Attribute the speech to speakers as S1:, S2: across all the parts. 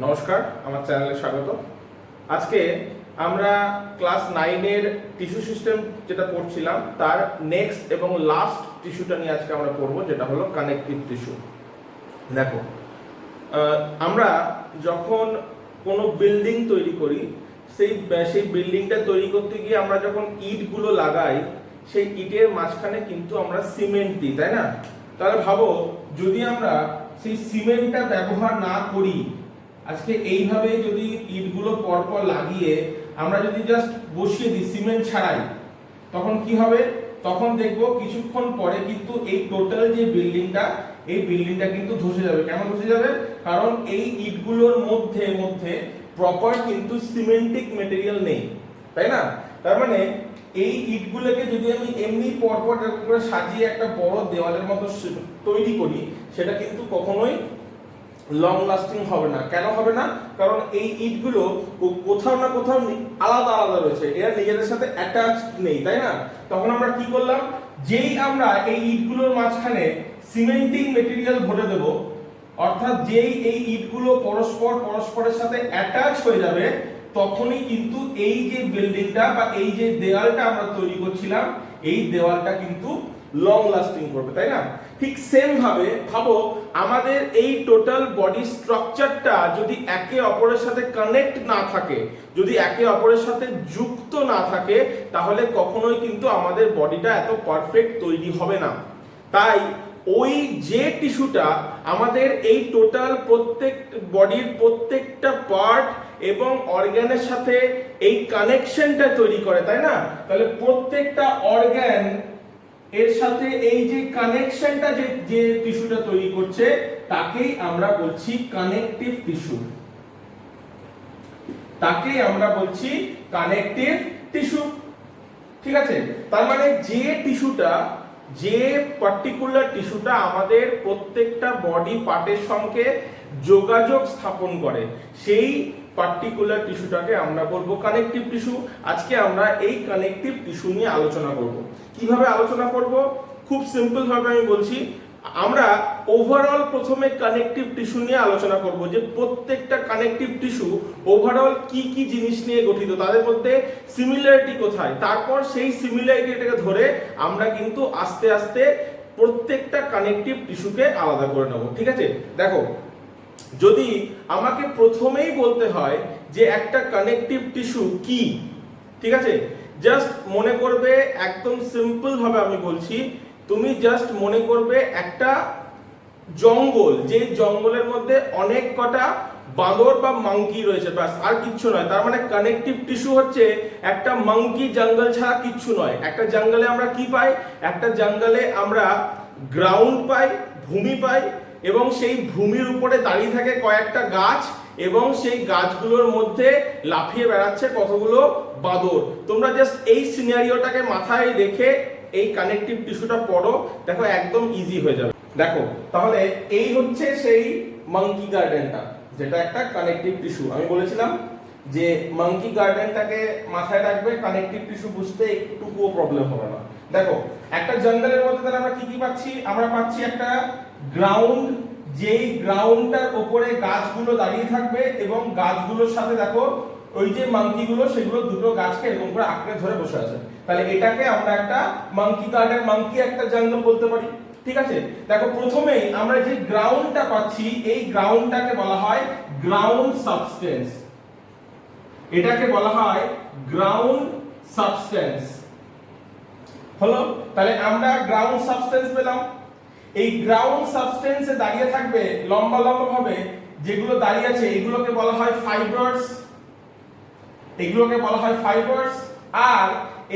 S1: নমস্কার, আমার চ্যানেলে স্বাগত। আজকে আমরা ক্লাস 9 এর টিস্যু সিস্টেম যেটা পড়ছিলাম তার নেক্সট এবং লাস্ট টিস্যুটা নিয়ে আজকে আমরা পড়ব, যেটা হলো কানেকটিভ টিস্যু। দেখো, আমরা যখন কোনো বিল্ডিং তৈরি করি, সেই বিল্ডিংটা তৈরি করতে গিয়ে আমরা যখন ইটগুলো লাগাই, সেই ইটের মাঝখানে কিন্তু আমরা সিমেন্ট দিই, তাই না? তাহলে ভাবো, যদি আমরা সেই সিমেন্টটা ব্যবহার না করি, আজকে এইভাবে যদি ইটগুলো পরপর লাগিয়ে আমরা যদি জাস্ট বসিয়ে দিই সিমেন্ট ছাড়াই, তখন কি হবে? তখন দেখবো কিছুক্ষণ পরে কিন্তু এই টোটাল যে বিল্ডিংটা কিন্তু ধসে যাবে। কেন ধসে যাবে? কারণ এই ইটগুলোর মধ্যে মধ্যে প্রপার কিন্তু সিমেন্টিক মেটেরিয়াল নেই, তাই না? তার মানে এই ইটগুলোকে যদি আমি এমনি পরপর করে সাজিয়ে একটা বড় দেওয়ালের মতো তৈরি করি, সেটা কিন্তু কখনোই লং লাস্টিং হবে না। কেন হবে না? কারণ এই ইটগুলো কোথাও না কোথাও আলাদা আলাদা রয়েছে, এরা নিজেদের সাথে অ্যাটাচড নেই, তাই না? তখন আমরা কি করলাম, যেই আমরা এই ইটগুলোর মাঝখানে সিমেন্টিং মেটেরিয়াল ভরে দেব, অর্থাৎ যেই এই ইটগুলো পরস্পরের সাথে অ্যাটাচ হয়ে যাবে, তখনই কিন্তু এই যে বিল্ডিংটা বা এই যে দেওয়ালটা আমরা তৈরি করছিলাম, এই দেওয়ালটা কিন্তু লং লাস্টিং করবে, তাই না? ঠিক সেম ভাবে ভাবো, আমাদের এই টোটাল বডি স্ট্রাকচারটা যদি একে অপরের সাথে কানেক্ট না থাকে, যদি একে অপরের সাথে যুক্ত না থাকে, তাহলে কখনোই কিন্তু আমাদের বডিটা এত পারফেক্ট তৈরি হবে না। তাই ওই যে টিস্যুটা আমাদের এই টোটাল বডির প্রত্যেকটা পার্ট এবং অর্গানের সাথে এই কানেকশনটা তৈরি করে, তাই না? তাহলে প্রত্যেকটা অর্গান এর সাথে এই যে কানেকশনটা যে টিস্যুটা তৈরি করছে, তাকেই আমরা বলছি কানেকটিভ টিস্যু। তাকেই আমরা বলছি কানেকটিভ টিস্যু। ঠিক আছে? তার মানে যে পার্টিকুলার টিস্যুটা আমাদের প্রত্যেকটা বডি পার্টের সঙ্গে যোগাযোগ স্থাপন করে, সেই পার্টিকুলার টিস্যুটাকে আমরা বলবো কানেকটিভ টিস্যু। আজকে আমরা এই কানেকটিভ টিস্যু নিয়ে আলোচনা করব। কিভাবে আলোচনা করব? খুব সিম্পল ভাবে আমি বলছি, আমরা ওভারঅল প্রথমে কানেকটিভ টিস্যু নিয়ে আলোচনা করব, যে প্রত্যেকটা কানেকটিভ টিস্যু ওভারঅল কি কি জিনিস নিয়ে গঠিত, তাদের মধ্যে সিমিলারিটি কোথায়। তারপর সেই সিমিলারিটিটাকে ধরে আমরা কিন্তু আস্তে আস্তে প্রত্যেকটা কানেকটিভ টিস্যুকে আলাদা করে নেব। ঠিক আছে? দেখো, যদি আমাকে প্রথমেই বলতে হয় যে একটা কানেকটিভ টিস্যু কি, ঠিক আছে, জাস্ট মনে করবে, একদম সিম্পল ভাবে আমি বলছি, তুমি জাস্ট মনে করবে একটা জঙ্গল, যে জঙ্গলের মধ্যে অনেক কটা বাঁদর বা মাংকি রয়েছে, ব্যাস, আর কিচ্ছু নয়। তার মানে কানেকটিভ টিস্যু হচ্ছে একটা মাংকি জঙ্গল ছাড়া কিচ্ছু নয়। একটা জঙ্গলে আমরা কি পাই? একটা জঙ্গলে আমরা গ্রাউন্ড পাই, ভূমি পাই, এবং সেই ভূমির উপরে দাঁড়িয়ে থাকে কয়েকটা গাছ, এবং সেই গাছগুলোর মধ্যে লাফিয়ে বেড়াচ্ছে কতগুলো বাঁদর। তোমরা জাস্ট এই সিনারিওটাকে মাথায় রেখে এই কানেকটিভ টিস্যুটা পড়ো, দেখো একদম ইজি হয়ে যাবে। দেখো, তাহলে এই হচ্ছে সেই মাংকি গার্ডেনটা, যেটা একটা কানেকটিভ টিস্যু। আমি বলেছিলাম যে মাংকি গার্ডেনটাকে মাথায় রাখবে, কানেকটিভ টিস্যু বুঝতে একটুকুও প্রবলেম হবে না। দেখো, একটা জঙ্গলের মধ্যে তাহলে আমরা কি কি পাচ্ছি? আমরা পাচ্ছি একটা গ্রাউন্ড, যেই গ্রাউন্ডটার উপরে গাছগুলো দাঁড়িয়ে থাকবে, এবং গাছগুলোর সাথে দেখো ওই যে মাংকিগুলো, সেগুলো দুটো গাছকে এরকম করে আঁকড়ে ধরে বসে আছে। তাহলে এটাকে আমরা একটা মাংকি গার্ডেন, মাংকি একটা জঙ্গল বলতে পারি। ঠিক আছে? দেখো, প্রথমেই আমরা যে গ্রাউন্ডটা পাচ্ছি, এই গ্রাউন্ডটাকে বলা হয় গ্রাউন্ড সাবস্টেন্স। এটাকে বলা হয় গ্রাউন্ড সাবস্টেন্স। হলো? তাহলে আমরা গ্রাউন্ড সাবস্টেন্স পেলাম। এই গ্রাউন্ড সাবস্টেন্সে দাঁড়িয়ে থাকবে লম্বা লম্বা ভাবে যেগুলো দাঁড়িয়ে আছে, এগুলোকে বলা হয় ফাইবারস। এগুলোকে বলা হয় ফাইবারস। আর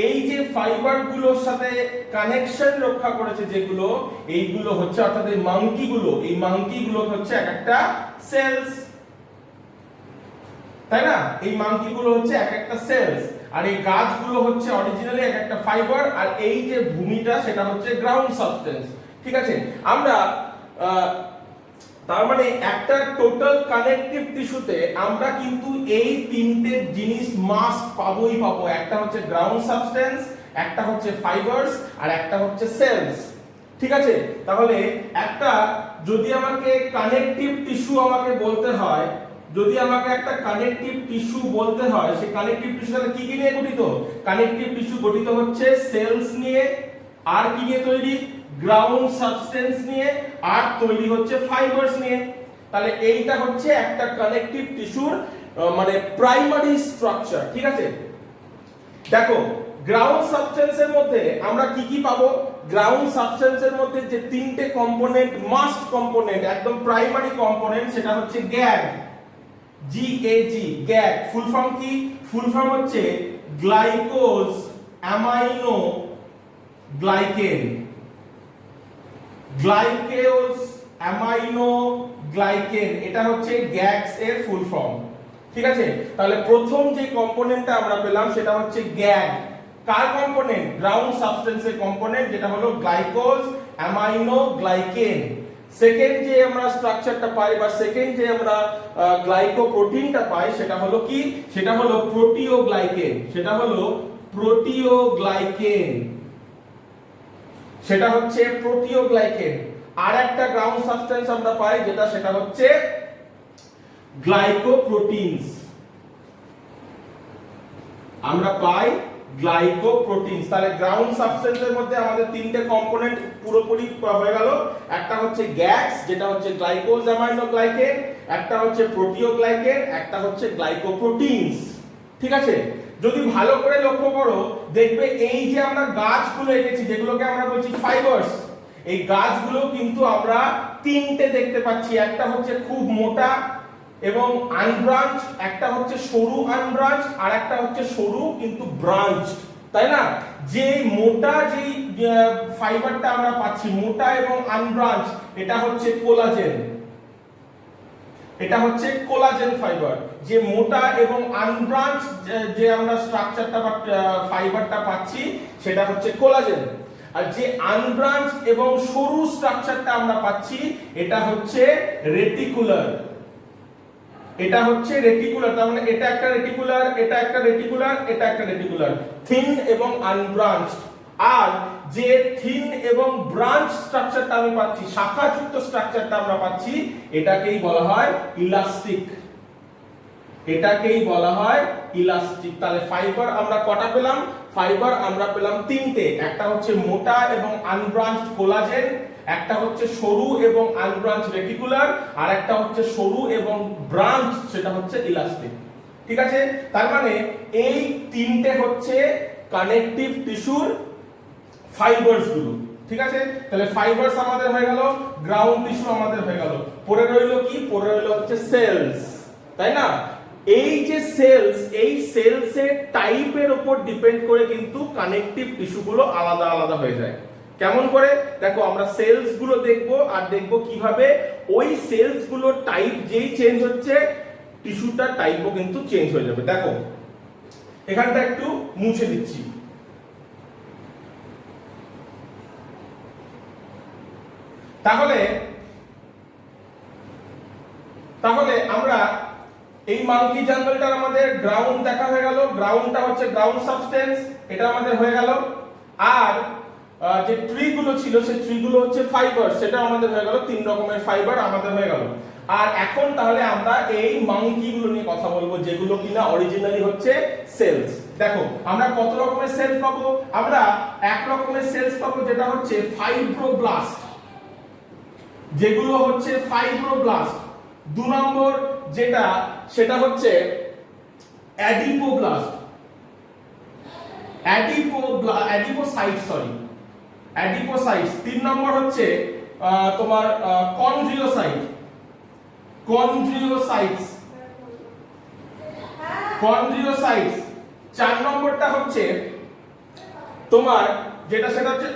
S1: এই যে ফাইবার গুলোর সাথে কানেকশন রক্ষা করেছে যেগুলো, এইগুলো হচ্ছে, অর্থাৎ এই মাংকিগুলো হচ্ছে এক একটা সেলস, তাই না? এই মাংকিগুলো হচ্ছে এক একটা সেলস, আর এই গাছগুলো হচ্ছে অরিজিনালি এক একটা ফাইবার, আর এই যে ভূমিটা সেটা হচ্ছে গ্রাউন্ড সাবস্টেন্স। ঠিক আছে? আমরা তার মানে একটা টোটাল কানেকটিভ টিস্যুতে আমরা কিন্তু এই তিনটে জিনিস মাস্ট পাবোই পাবো। একটা হচ্ছে গ্রাউন্ড সাবস্টেন্স, একটা হচ্ছে ফাইবারস, আর একটা হচ্ছে সেলস। ঠিক আছে? তাহলে একটা যদি আমাকে কানেকটিভ টিস্যু আমাকে বলতে হয় যদি আমাকে একটা কানেকটিভ টিস্যু বলতে হয়, সেই কানেকটিভ টিস্যু তাহলে কি নিয়ে গঠিত? কানেকটিভ টিস্যু গঠিত হচ্ছে সেলস নিয়ে, আর কি নিয়ে তৈরি? গ্রাউন্ড সাবস্টেন্স নিয়ে, আর তৈরি হচ্ছে ফাইবারস নিয়ে। তাহলে এইটা হচ্ছে একটা কানেকটিভ টিস্যুর মানে প্রাইমারি স্ট্রাকচার। ঠিক আছে, দেখো গ্রাউন্ড সাবস্টেন্সের মধ্যে আমরা কি কি পাবো? গ্রাউন্ড সাবস্টেন্সের মধ্যে যে তিনটে কম্পোনেন্ট, মাস্ট কম্পোনেন্ট, একদম প্রাইমারি কম্পোনেন্ট, সেটা হচ্ছে গ্যাগ, জিএজি, গ্যাগ। ফুল ফর্ম কি? ফুল ফর্ম হচ্ছে গ্লাইকোজ অ্যামাইনো গ্লাইকেন। গ্লাইকোজ অ্যামাইনো গ্লাইকেন, এটা হচ্ছে গ্যাগস এর ফুল ফর্ম। ঠিক আছে, তাহলে প্রথম যে কম্পোনেন্টটা আমরা পেলাম সেটা হচ্ছে গ্যাগ। কার কম্পোনেন্ট? গ্রাউন্ড সাবস্টেন্সের কম্পোনেন্ট, যেটা হলো গ্লাইকোজ অ্যামাইনো গ্লাইকেন। সেকেন্ড যে আমরা স্ট্রাকচারটা পাই, বা সেকেন্ড যে আমরা গ্লাইকোপ্রোটিনটা পাই, সেটা হলো কি? সেটা হলো প্রোটিওগ্লাইকেন। সেটা হলো প্রোটিওগ্লাইকেন, সেটা হচ্ছে প্রোটিওগ্লাইকেন। আর একটা গ্রাউন্ড সাবস্টেন্স আমরা পাই, যেটা সেটা হচ্ছে গ্লাইকোপ্রোটিনস। আমরা পাই গ্লাইকোপ্রোটিনস। তাহলে গ্রাউন্ড সাবস্টেন্সের মধ্যে আমাদের তিনটে কম্পোনেন্ট পুরোপুরি হয়ে গেল। একটা হচ্ছে গ্যাস, যেটা হচ্ছে গ্লাইকোজ অ্যামাইনো গ্লাইকেন, একটা হচ্ছে প্রোটিওগ্লাইকেন, একটা হচ্ছে গ্লাইকোপ্রোটিনস। ঠিক আছে, যদি ভালো করে লক্ষ্য করো দেখবে এই যে আমরা গাছগুলো এঁকেছি, যেগুলোকে আমরা বলছি ফাইবারস, এই গাছগুলো কিন্তু আমরা তিনটে দেখতে পাচ্ছি। একটা হচ্ছে খুব মোটা এবং আনব্রাঞ্চ, একটা হচ্ছে সরু আনব্রাঞ্চ, আর একটা হচ্ছে সরু কিন্তু ব্রাঞ্চ, তাই না? যে মোটা যেই ফাইবারটা আমরা পাচ্ছি, মোটা এবং আনব্রাঞ্চ, এটা হচ্ছে কোলাজেন। এটা হচ্ছে কোলাজেন ফাইবার। যে মোটা এবং আনব্রাঞ্চ যে আমরা স্ট্রাকচারটা বা ফাইবারটা পাচ্ছি, সেটা হচ্ছে কোলাজেন। আর যে আনব্রাঞ্চ এবং সরু স্ট্রাকচারটা আমরা পাচ্ছি, এটা হচ্ছে রেটিকুলার। এটা হচ্ছে রেটিকুলার। তার মানে এটা একটা রেটিকুলার, এটা একটা রেটিকুলার, এটা একটা রেটিকুলার, থিন এবং আনব্রাঞ্চ। আর যে থিন এবং ব্রাঞ্চ স্ট্রাকচারটা আমি পাচ্ছি, শাখাযুক্ত স্ট্রাকচারটা আমরা পাচ্ছি, এটাকেই বলা হয় ইলাস্টিক। এটাকেই বলা হয় ইলাস্টিক। তাহলে ফাইবার আমরা কটা পেলাম? ফাইবার আমরা পেলাম তিনটে। একটা হচ্ছে মোটা এবং আনব্রাঞ্চ কোলাজেন, একটা হচ্ছে সরু এবং আনব্রাঞ্চ রেটিকুলার, আর একটা হচ্ছে সরু এবং ব্রাঞ্চ, সেটা হচ্ছে ইলাস্টিক। ঠিক আছে, তার মানে এই তিনটে হচ্ছে কানেকটিভ টিস্যুর ফাইবারস গুলো। ঠিক আছে, তাহলে ফাইবারস আমাদের হয়ে গেল, গ্রাউন্ড টিস্যু আমাদের হয়ে গেল। পরে রইলো কি? পরে রইলো হচ্ছে সেলস, তাই না? এই যে সেলস, এই সেলসের টাইপের উপর ডিপেন্ড করে কিন্তু কানেকটিভ টিস্যুগুলো আলাদা আলাদা হয়ে যায়। কেমন করে? দেখো আমরা সেলস গুলো দেখবো, আর দেখবো কিভাবে ওই সেলস গুলোর টাইপ যেই চেঞ্জ হচ্ছে, টিস্যুটার টাইপও কিন্তু চেঞ্জ হয়ে যাবে। দেখো এখানটা একটু মুছে দিচ্ছি। তাহলে আমরা এই মাঙ্কি জাঙ্গলটার আমাদের গ্রাউন্ড দেখা হয়ে গেল। গ্রাউন্ডটা হচ্ছে গ্রাউন্ড সাবস্টেন্স, এটা আমাদের হয়ে গেল। আর যে ট্রি গুলো ছিল, সেই ট্রি গুলো হচ্ছে ফাইবার, সেটা আমাদের হয়ে গেল। তিন রকমের ফাইবার আমাদের হয়ে গেল। আর এখন তাহলে আমরা এই মাঙ্কি গুলো নিয়ে কথা বলবো, যেগুলো কিনা অরিজিনালি হচ্ছে সেলস। দেখো আমরা কত রকমের সেলস পাবো? আমরা এক রকমের সেলস পাবো, যেটা হচ্ছে ফাইব্রোব্লাস্ট, যেগুলো হচ্ছে ফাইব্রোব্লাস্ট। দু নম্বর যেটা, সেটা হচ্ছে অ্যাডিপোব্লাস্ট, অ্যাডিপোসাইটস। তিন নম্বর হচ্ছে তোমার কন্ড্রিওসাইটস। চার নম্বরটা হচ্ছে তোমার যেটা, সেটা হচ্ছে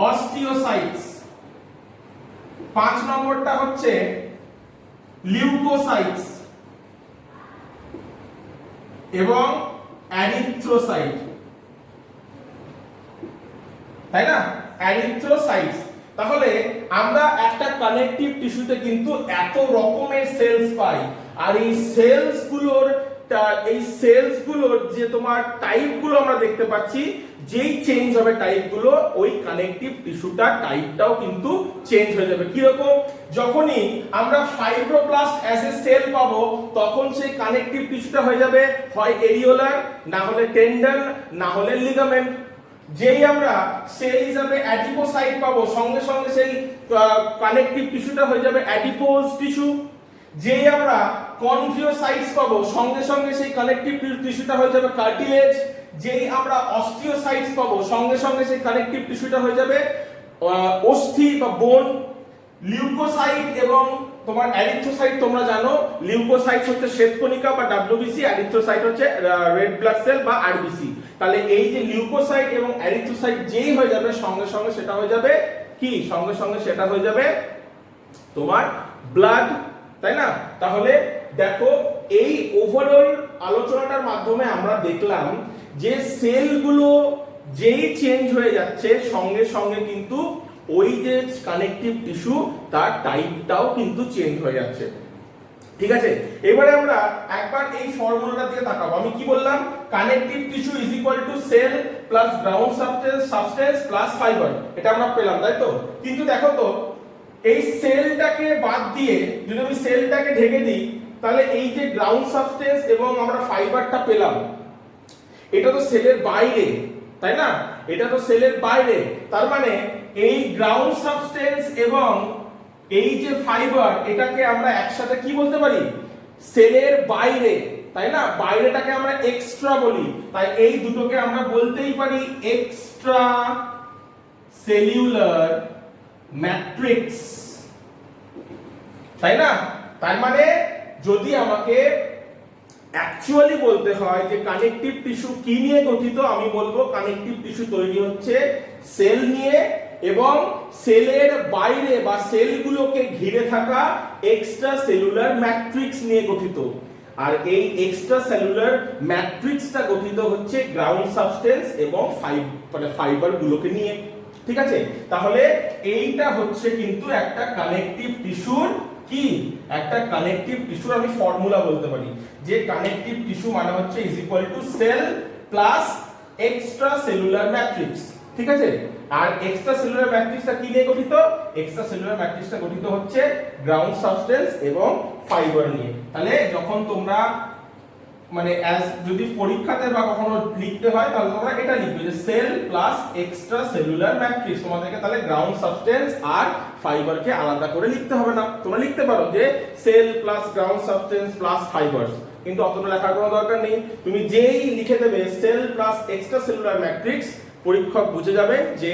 S1: অস্টিওসাইটস। পাঁচ নম্বরটা হচ্ছে লিউকোসাইটস এবং অ্যারিথ্রোসাইট, তাই না? অ্যারিথ্রোসাইটস। তাহলে আমরা একটা কানেকটিভ টিস্যুতে কিন্তু এত রকমের সেলস পাই। আর এই সেলস গুলোর যে তোমার টাইপ গুলো আমরা দেখতে পাচ্ছি, যেই চেঞ্জ হবে টাইপগুলো, ওই কানেকটিভ টিস্যুটা টাইপটাও কিন্তু চেঞ্জ হয়ে যাবে। কিরকম? যখনই আমরা ফাইব্রোব্লাস্ট অ্যাজ এ সেল পাবো, তখন সেই কানেকটিভ টিস্যুটা হয়ে যাবে হয় এরিওলার, না হলে টেন্ডন, না হলে লিগামেন্ট। যেই আমরা সেল হিসাবে অ্যাডিপোসাইট পাবো, সঙ্গে সঙ্গে সেই কানেকটিভ টিস্যুটা হয়ে যাবে অ্যাডিপোজ টিস্যু। যেই আমরা কন্ড্রিওসাইটস পাবো, সঙ্গে সঙ্গে সেই কানেকটিভ টিস্যুটা হয়ে যাবে কার্টিলেজ। যেই আমরা অস্টিওসাইটস পাবো, সঙ্গে সঙ্গে সেই কানেকটিভ টিস্যুটা হয়ে যাবে অস্থি বা বোন। লিউকোসাইট এবং তোমার এরিথ্রোসাইট, তোমরা জানো লিউকোসাইট হচ্ছে শ্বেতকণিকা বা ডব্লিউবিসি, এরিথ্রোসাইট হচ্ছে রেড ব্লাড সেল বা আরবিসি। তাহলে এই যে লিউকোসাইট এবং এরিথ্রোসাইট যেই হয়ে যাবে, সঙ্গে সঙ্গে সেটা হয়ে যাবে কি? সঙ্গে সঙ্গে সেটা হয়ে যাবে তোমার ব্লাড, তাই না? তাহলে দেখো, এই ওভারঅল আলোচনাটার মাধ্যমে আমরা দেখলাম যে সেলগুলো যেই চেঞ্জ হয়ে যাচ্ছে, সঙ্গে সঙ্গে কিন্তু ওই যে কানেকটিভ টিস্যু তার টাইপটাও কিন্তু চেঞ্জ হয়ে যাচ্ছে। ঠিক আছে, এবারে আমরা একবার এই ফর্মুলাটা দিয়ে তাকাবো। আমি কি বললাম? Connective tissue is equal to cell plus ground substance plus fibre. এটা আমরা পেলাম, তাই তো? কিন্তু দেখো তো, এই সেলটাকে বাদ দিয়ে যদি আমি সেলটাকে ঢেকে দিই, তাহলে এই যে গ্রাউন্ড সাবস্টেন্স এবং আমরা ফাইবারটা পেলাম, এটা তো সেলের বাইরে, তাই না? এটা তো সেলের বাইরে। তার মানে এই গ্রাউন্ড সাবস্টেন্স এবং এই যে ফাইবার, এটাকে আমরা একসাথে কি বলতে পারি? সেলের বাইরে, তাই না? বাইরেটাকে আমরা এক্সট্রা বলি। তাই এই দুটোকে আমরা বলতেই পারি এক্সট্রা সেলুলার ম্যাট্রিক্স, তাই না? তার মানে যদি আমাকে অ্যাকচুয়ালি বলতে হয় যে কানেকটিভ টিস্যু কি নিয়ে গঠিত, আমি বলবো কানেকটিভ টিস্যু তৈরি হচ্ছে সেল নিয়ে এবং সেলের বাইরে বা সেলগুলোকে ঘিরে থাকা এক্সট্রা সেলুলার ম্যাট্রিক্স নিয়ে গঠিত। আর এই এক্সট্রা সেলুলার ম্যাট্রিক্সটা গঠিত হচ্ছে গ্রাউন্ড সাবস্টেন্স এবং ফাইবার গুলোকে নিয়ে। ঠিক আছে, তাহলে এইটা হচ্ছে কিন্তু একটা কানেকটিভ টিস্যুর কি? একটা কানেকটিভ টিস্যুর আমি ফর্মুলা বলতে পারি যে কানেকটিভ টিস্যু মানে হচ্ছে is equal to cell plus extra cellular matrix. ঠিক আছে, আর এক্সট্রা সেলুলার ম্যাট্রিক্সটা কি নিয়ে গঠিত? এক্সট্রা সেলুলার ম্যাট্রিক্সটা গঠিত হচ্ছে গ্রাউন্ড সাবস্টেন্স এবং ফাইবার নিয়ে। তাহলে যখন তোমরা মানে যদি পরীক্ষাতে বা কখনো লিখতে হয়, তাহলে তোমরা এটা লিখবে যে cell plus extra cellular matrix. তোমাদেরকে তাহলে গ্রাউন্ড সাবস্টেন্স আর ফাইবারকে আলাদা করে লিখতে হবে না। তোমরা লিখতে পারো যে cell plus ground substance plus fibres, কিন্তু অতটা লেখার কোনো দরকার নেই। তুমি যেই লিখে দেবে cell plus extra cellular matrix, পরীক্ষক বুঝে যাবে যে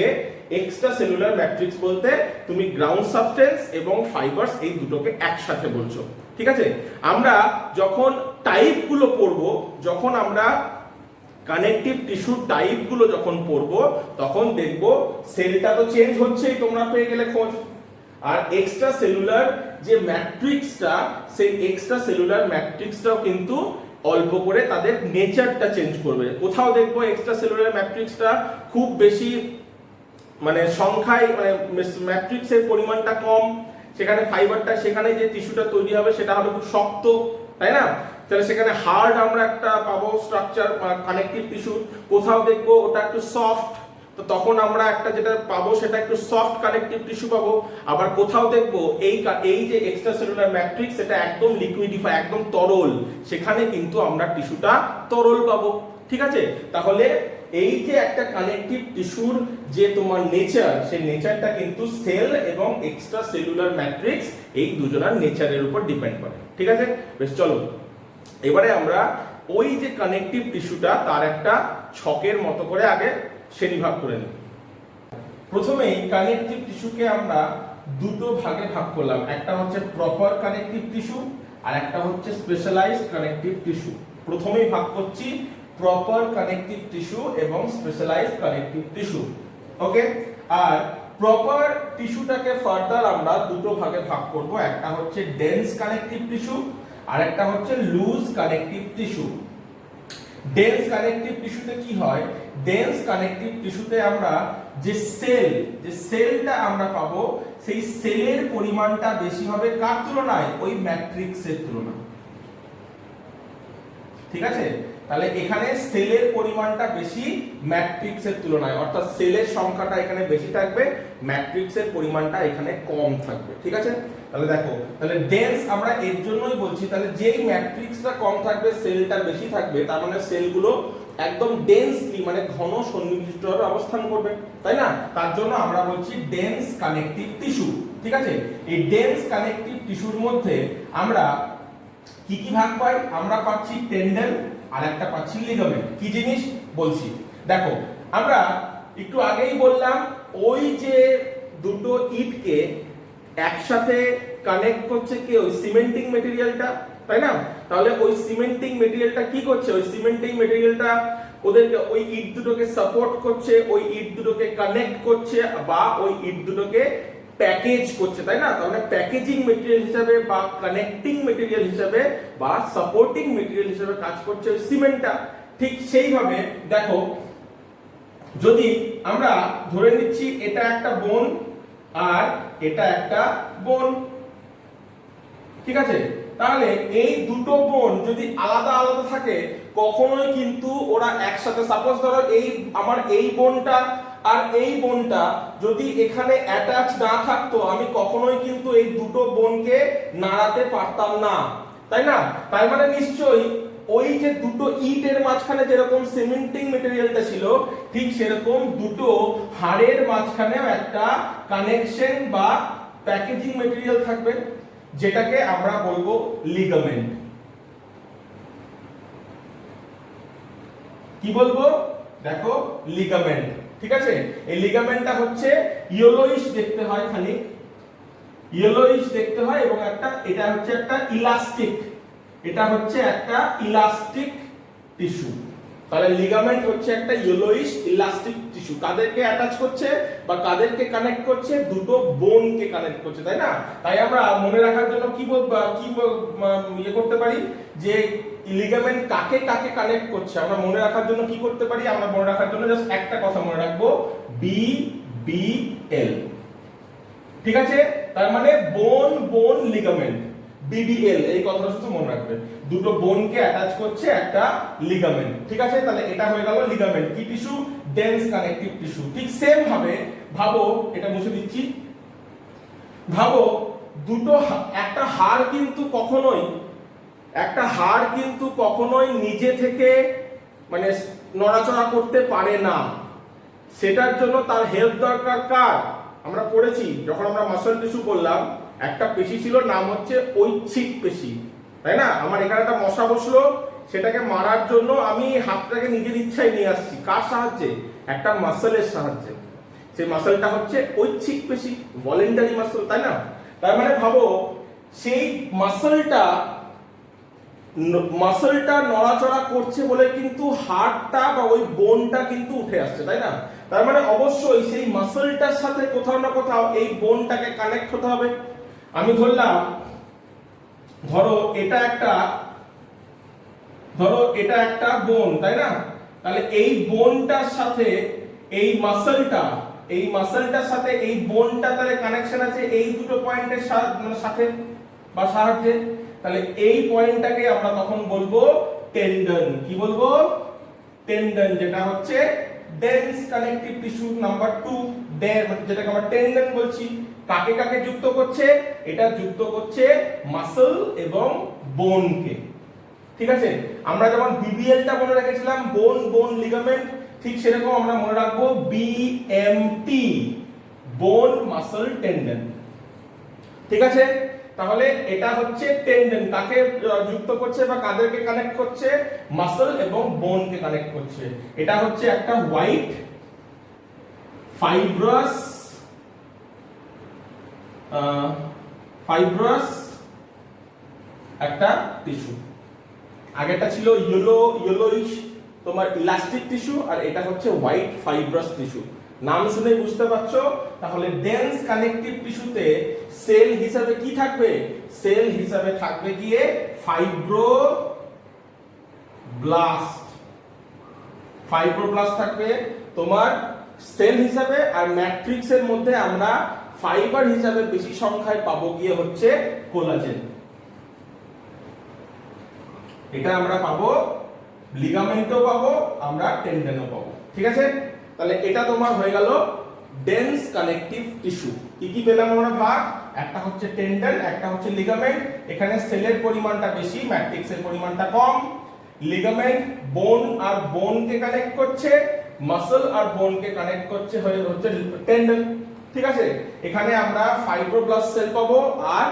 S1: এক্সট্রা সেলুলার ম্যাট্রিক্স বলতে তুমি গ্রাউন্ড সাবস্টেন্স এবং ফাইবারস এই দুটোকে একসাথে বলছো। ঠিক আছে, আমরা যখন টাইপগুলো পড়বো, যখন আমরা কানেকটিভ টিস্যুর টাইপগুলো যখন পড়বো, তখন দেখবো সেলটা তো চেঞ্জ হচ্ছেই, তোমরা পেয়ে গেলে খোঁজ। আর এক্সট্রা সেলুলার যে ম্যাট্রিক্সটা, সেই এক্সট্রা সেলুলার ম্যাট্রিক্সটাও কিন্তু অল্প করে তাদের নেচারটা চেঞ্জ করবে। কোথাও দেখবো এক্সট্রা সেলুলার ম্যাট্রিক্সটা খুব বেশি মানে সংখ্যায়, মানে ম্যাট্রিক্সের পরিমাণটা কম, সেখানে ফাইবারটা, সেখানে যে টিস্যুটা তৈরি হবে সেটা হবে খুব শক্ত, তাই না? তাহলে সেখানে হার্ড আমরা একটা পাবো স্ট্রাকচার কানেকটিভ টিস্যু। কোথাও দেখবো ওটা একটু সফট, তো তখন আমরা একটা যেটা পাবো সেটা একটু সফট কানেকটিভ টিস্যু পাবো। আবার কোথাও দেখবো এই যে এক্সট্রা সেলুলার ম্যাট্রিক্স, সেটা একদম লিকুইডিফাই, একদম তরল, সেখানে কিন্তু আমরা টিস্যুটা তরল পাবো। ঠিক আছে, তাহলে এই যে একটা কানেকটিভ টিস্যুর যে তোমার নেচার, সেই নেচারটা কিন্তু সেল এবং এক্সট্রা সেলুলার ম্যাট্রিক্স এই দুজনের নেচারের উপর ডিপেন্ড করে। ঠিক আছে, বেশ, চলো এবারে আমরা ওই যে কানেকটিভ টিস্যুটা তার একটা ছকের মতো করে আগে শ্রেণীভাগ করে নিই। প্রথমেই কানেকটিভ টিস্যুকে আমরা দুটো ভাগে ভাগ করলাম, একটা হচ্ছে প্রপার কানেকটিভ টিস্যু আর একটা হচ্ছে স্পেশালাইজড কানেকটিভ টিস্যু। প্রথমেই ভাগ করছি প্রপার কানেকটিভ টিস্যু এবং স্পেশালাইজড কানেকটিভ টিস্যু। ওকে, আর প্রপার টিস্যুটাকে ফার্দার আমরা দুটো ভাগে ভাগ করব, একটা হচ্ছে ডেন্স কানেকটিভ টিস্যু আর একটা হচ্ছে loose connective tissue. Dense connective টিস্যুতে কি হয়? ডেন্স কানেকটিভ টিস্যুতে আমরা যে সেলটা আমরা পাবো, সেই সেলের পরিমাণটা বেশি হবে কার তুলনায়? ওই ম্যাট্রিক্সের তুলনায়। ঠিক আছে, তাহলে এখানে সেলের পরিমাণটা বেশি ম্যাট্রিক্সের তুলনায়, অর্থাৎ সেলের সংখ্যাটা এখানে বেশি থাকবে, ম্যাট্রিক্সের পরিমাণটা এখানে কম থাকবে। ঠিক আছে, তাহলে দেখো, তাহলে ডেন্স আমরা এর জন্যই বলছি, তাহলে যেই ম্যাট্রিক্সটা কম থাকবে সেলটা বেশি থাকবে, তার মানে সেলগুলো একদম ডেন্সলি মানে ঘন সন্নিবিষ্টভাবে অবস্থান করবে, তাই না? তার জন্য আমরা বলছি ডেন্স কানেকটিভ টিস্যু। ঠিক আছে, এই ডেন্স কানেকটিভ টিস্যুর মধ্যে আমরা কি কি ভাগ পাই? আমরা পাচ্ছি টেন্ডন আর একটা পাচ্ছি লিগামেন্ট। কি জিনিস বলছি দেখো, আমরা একটু আগেই বললাম ওই যে দুটো ইটকে একসাথে কানেক্ট করছে কি ওই সিমেন্টিং মেটেরিয়ালটা, তাই না? তাহলে ওই সিমেন্টিং মেটেরিয়ালটা কি করছে? ওই সিমেন্টিং মেটেরিয়ালটা ওদেরকে ওই ইট দুটোকে সাপোর্ট করছে, ওই ইট দুটোকে কানেক্ট করছে বা ওই ইট দুটোকে প্যাকেজ করছে, তাই না? তাহলে প্যাকেজিং মেটেরিয়াল হিসাবে বা কানেক্টিং মেটেরিয়াল হিসাবে বা সাপোর্টিং মেটেরিয়াল হিসাবে কাজ করছে ওই সিমেন্টটা। ঠিক সেইভাবে দেখো, যদি আমরা ধরে নিচ্ছি এটা একটা বোন আর এটা একটা বোন, ঠিক আছে, তাহলে এই দুটো বোন যদি আলাদা আলাদা থাকে কখনোই কিন্তু ওরা একসাথে, সাপোজ ধরো এই আমার এই বোনটা আর এই বোনটা যদি এখানে অ্যাটাচ না থাকতো আমি কখনোই কিন্তু এই দুটো বোনকে নাড়াতে পারতাম না, তাই না? তার মানে নিশ্চয়ই ওই যে দুটো ইটের মাঝখানে যেরকম সিমেন্টিং মেটেরিয়ালটা ছিল ঠিক সেরকম দুটো হাড়ের মাঝখানেও একটা কানেকশন বা প্যাকেজিং মেটেরিয়াল থাকবে, যেটাকে আমরা বলবো লিগামেন্ট। কি বলবো? দেখো, লিগামেন্ট। ঠিক আছে, এই লিগামেন্টটা হচ্ছে ইয়েলোইশ দেখতে হয়, খালি ইয়েলোইশ দেখতে হয় এবং একটা এটা হচ্ছে একটা ইলাস্টিক, এটা হচ্ছে একটা ইলাস্টিক টিস্যু। তাহলে লিগামেন্ট হচ্ছে একটা ইয়েলোইশ ইলাস্টিক টিস্যু, কাদেরকে অ্যাটাচ করছে বা কাদেরকে কানেক্ট করছে? দুটো বোনকে কানেক্ট করছে, তাই না? তাই আমরা মনে রাখার জন্য কি ইয়ে করতে পারি যে লিগামেন্ট কাকে কাকে কানেক্ট করছে, আমরা মনে রাখার জন্য কি করতে পারি? আমরা মনে রাখার জন্য জাস্ট একটা কথা মনে রাখবো, বি বি এল। ঠিক আছে, তার মানে বোন বোন লিগামেন্ট, বিবিএল, এই কথাটা শুধু মনে রাখবে, দুটো বোনকে অ্যাটাচ করছে একটা লিগামেন্ট। ঠিক আছে, তাহলে এটা হয়ে গেল লিগামেন্ট। কি টিস্যু? Dense connective tissue. ঠিক সেম ভাবে ভাবো, এটা মুছে দিচ্ছি, ভাবো দুটো একটা হাড় কিন্তু কখনোই নিজে থেকে মানে নড়াচড়া করতে পারে না, সেটার জন্য তার হেল্প দরকার। কার? আমরা পড়েছি যখন আমরা মাসল টিস্যু বললাম, একটা পেশি ছিল, নাম হচ্ছে ঐচ্ছিক পেশি, তাই না? আমার এখানে একটা মশা বসলো, সেটাকে মারার জন্য আমি হাতটাকে নিজের ইচ্ছায় নিয়ে আসছি, কার সাহায্যে? একটা মাসলের সাহায্যে। সেই মাসলটা হচ্ছে ঐচ্ছিক পেশি, ভলেন্টারি মাসল, তাই না? তার মানে ভাবো সেই মাসলটা নড়াচড়া করছে বলে কিন্তু হাড়টা বা ওই বোনটা কিন্তু উঠে আসছে, তাই না? তার মানে অবশ্যই সেই মাসলটার সাথে কোথাও না কোথাও এই বোনটাকে কানেক্ট হতে হবে। আমি ধরলাম, ধরো এটা একটা বোন, তাই না? তাহলে এই বোনটার সাথে এই মাসলটার সাথে এই বোনটা তাহলে কানেকশন আছে এই দুটো পয়েন্টের সাথে বা সাহায্যে। তাহলে এই পয়েন্টটাকে আমরা তখন বলবো টেন্ডন। কি বলবো? টেন্ডন, যেটা হচ্ছে ডেন্স কানেকটিভ টিস্যু নাম্বার 2, যেটাকে আমরা টেন্ডন বলছি। কাকে কাকে যুক্ত করছে? এটা যুক্ত করছে মাসল এবং বোনকে। ঠিক আছে, আমরা যেমন বিবিএলটা মনে রেখেছিলাম বোন বোন লিগামেন্ট, ঠিক সেরকম আমরা মনে রাখবো বিএমটি, বোন মাসল টেন্ডন। ঠিক আছে, তাহলে এটা হচ্ছে টেন্ডন, কাকে যুক্ত করছে বা কাদেরকে কানেক্ট করছে? মাসল এবং বোনকে কানেক্ট করছে। এটা হচ্ছে একটা হোয়াইট ফাইব্রাস একটা টিস্যু। আগেটা ছিল ইয়েলোইশ তোমার ইলাস্টিক টিস্যু, আর এটা হচ্ছে হোয়াইট ফাইব্রাস টিস্যু। নাম শুনে বুঝতে পারছো? তাহলে ডেন্স কানেকটিভ টিস্যুতে সেল হিসাবে কি থাকবে? সেল হিসাবে থাকবে গিয়ে ফাইব্রোব্লাস্ট থাকবে তোমার সেল হিসাবে, আর ম্যাট্রিক্সের মধ্যে আমরা ফাইবার হিসাবে বেশি সংখ্যায় পাবো গিয়ে হচ্ছে কোলাজেন। এটা আমরা পাবো লিগামেন্টও পাবো, আমরা টেন্ডনও পাবো। ঠিক আছে, তাহলে এটা তোমার হয়ে গেল ডেন্স কানেকটিভ টিস্যু। কি কি পেলাম আমরা ভাগ? একটা হচ্ছে টেন্ডন, একটা হচ্ছে লিগামেন্ট। এখানে সেলের পরিমাণটা বেশি, ম্যাট্রিক্সের পরিমাণটা কম। লিগামেন্ট বোন আর বোনকে কানেক্ট করছে, মাসল আর বোনকে কানেক্ট করছে হচ্ছে টেন্ডন। ঠিক আছে, এখানে আমরা ফাইব্রোব্লাস্ট সেল পাবো, আর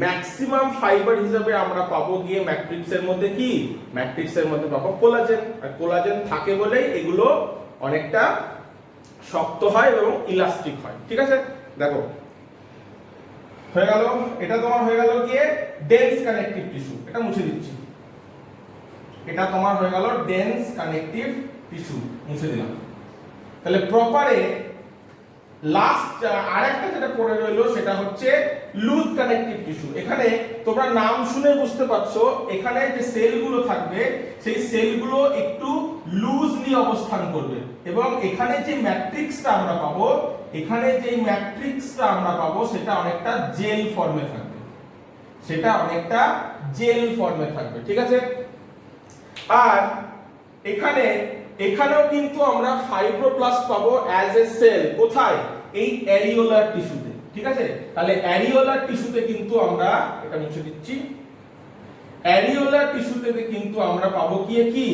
S1: ম্যাক্সিমাম ফাইবার হিসেবে আমরা পাবো গিয়ে ম্যাট্রিক্সের মধ্যে কি? ম্যাট্রিক্সের মধ্যে পাবো কোলাজেন। আর কোলাজেন থাকে বলেই এগুলো অনেকটা শক্ত হয় এবং ইলাস্টিক হয়। ঠিক আছে, দেখো হয়ে গেল, এটা তোমার হয়ে গেল গিয়ে ডেন্স কানেকটিভ টিস্যু। এটা মুছে দিচ্ছি, এটা তোমার হয়ে গেল ডেন্স কানেকটিভ টিস্যু, মুছে দিলাম। তাহলে প্রপারে লাস্ট আরেকটা যেটা পড়ে রইলো সেটা হচ্ছে লুজ কানেকটিভ টিস্যু। এখানে তোমরা নাম শুনে বুঝতে পারছো, এখানে যে সেলগুলো থাকবে সেই সেলগুলো একটু লুজলি অবস্থান করবে, এবং এখানে যে ম্যাট্রিক্সটা আমরা পাবো, এখানে যে ম্যাট্রিক্সটা আমরা পাবো সেটা অনেকটা জেল ফর্মে থাকবে, সেটা অনেকটা জেল ফর্মে থাকবে। ঠিক আছে, আর এখানেও কিন্তু আমরা ফাইব্রোপ্লাস্ট পাবো অ্যাজ এ সেল। কোথায়? এই অ্যারিওলার টিস্যুতে। ঠিক আছে, তাহলে অ্যারিওলার টিস্যুতে কিন্তু আমরা, এটা মুছে দিচ্ছি, অ্যারিওলার টিস্যুতে কিন্তু আমরা পাবো কি